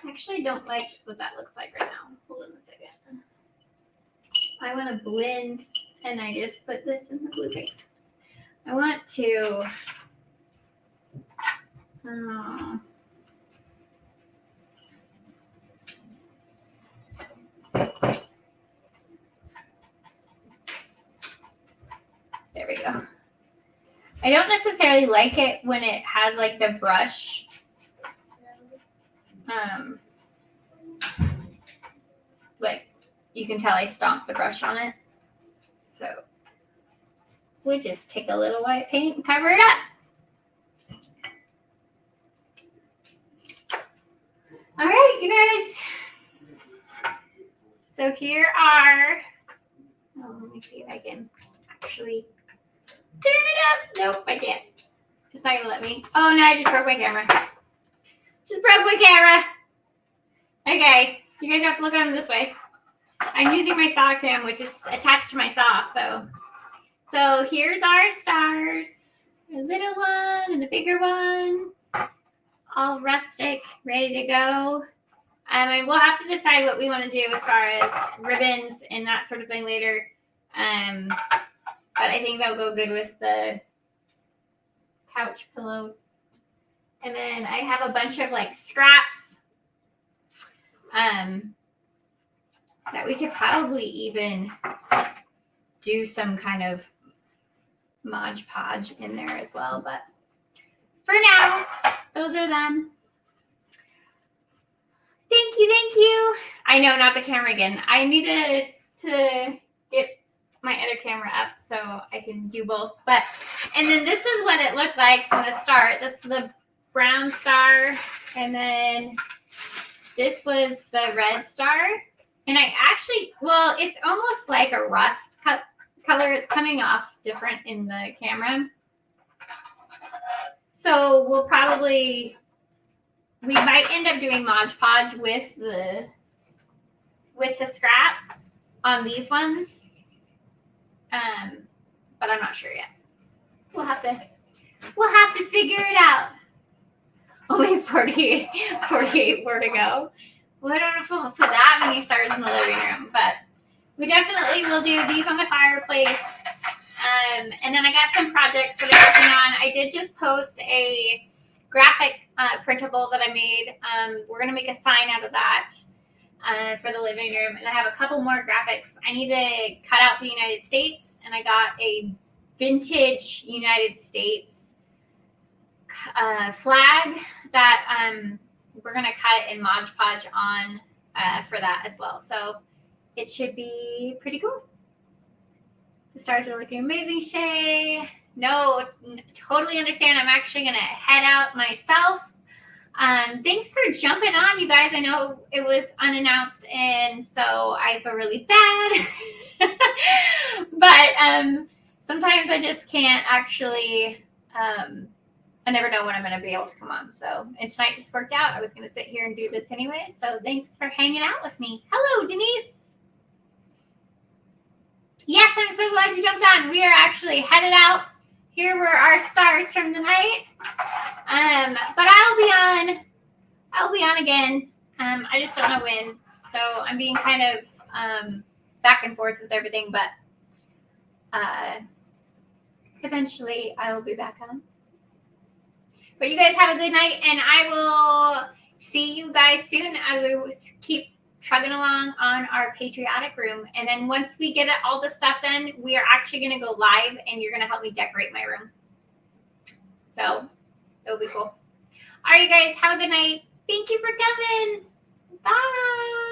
actually don't like what that looks like right now. Hold on a second. I want to blend, and I just put this in the blue paint. I want to. There we go. I don't necessarily like it when it has like the brush. Like you can tell I stomped the brush on it. So we'll just take a little white paint and cover it up. All right, you guys. So here are, let me see if I can actually turn it up. Nope, I can't. It's not gonna let me. Oh no, I just broke my camera. Just broke my camera. Okay, you guys have to look at them this way. I'm using my saw cam, which is attached to my saw. So here's our stars. A little one and a bigger one. All rustic, ready to go. And we'll have to decide what we want to do as far as ribbons and that sort of thing later. But I think they'll go good with the couch pillows. And then I have a bunch of like scraps that we could probably even do some kind of Mod Podge in there as well. But for now, those are them. Thank you. I know, not the camera again. I need to get my other camera up so I can do both. And then this is what it looked like from the start. That's the brown star. And then this was the red star. And I actually, well, it's almost like a rust color. It's coming off different in the camera. So we might end up doing Mod Podge with the scrap on these ones. But I'm not sure yet. We'll have to figure it out. Only 48 more to go. Well, I don't know if we'll put that many stars in the living room, but we definitely will do these on the fireplace. And then I got some projects that I'm working on. I did just post a graphic printable that I made. We're going to make a sign out of that for the living room. And I have a couple more graphics. I need to cut out the United States, and I got a vintage United States flag that we're going to cut and Mod Podge on for that as well. So it should be pretty cool. The stars are looking amazing, Shay. No, totally understand. I'm actually going to head out myself. Thanks for jumping on, you guys. I know it was unannounced, and so I feel really bad. But sometimes I just can't actually, I never know when I'm going to be able to come on. So, and tonight just worked out. I was going to sit here and do this anyway. So thanks for hanging out with me. Hello, Denise. Yes, I'm so glad you jumped on. We are actually headed out. Here were our stars from the night. But I'll be on again. I just don't know when. So I'm being kind of back and forth with everything, but eventually I will be back on. But you guys have a good night, and I will see you guys soon. I will keep trugging along on our patriotic room. And then once we get all the stuff done, we are actually going to go live, and you're going to help me decorate my room. So it'll be cool. All right, you guys, have a good night. Thank you for coming. Bye.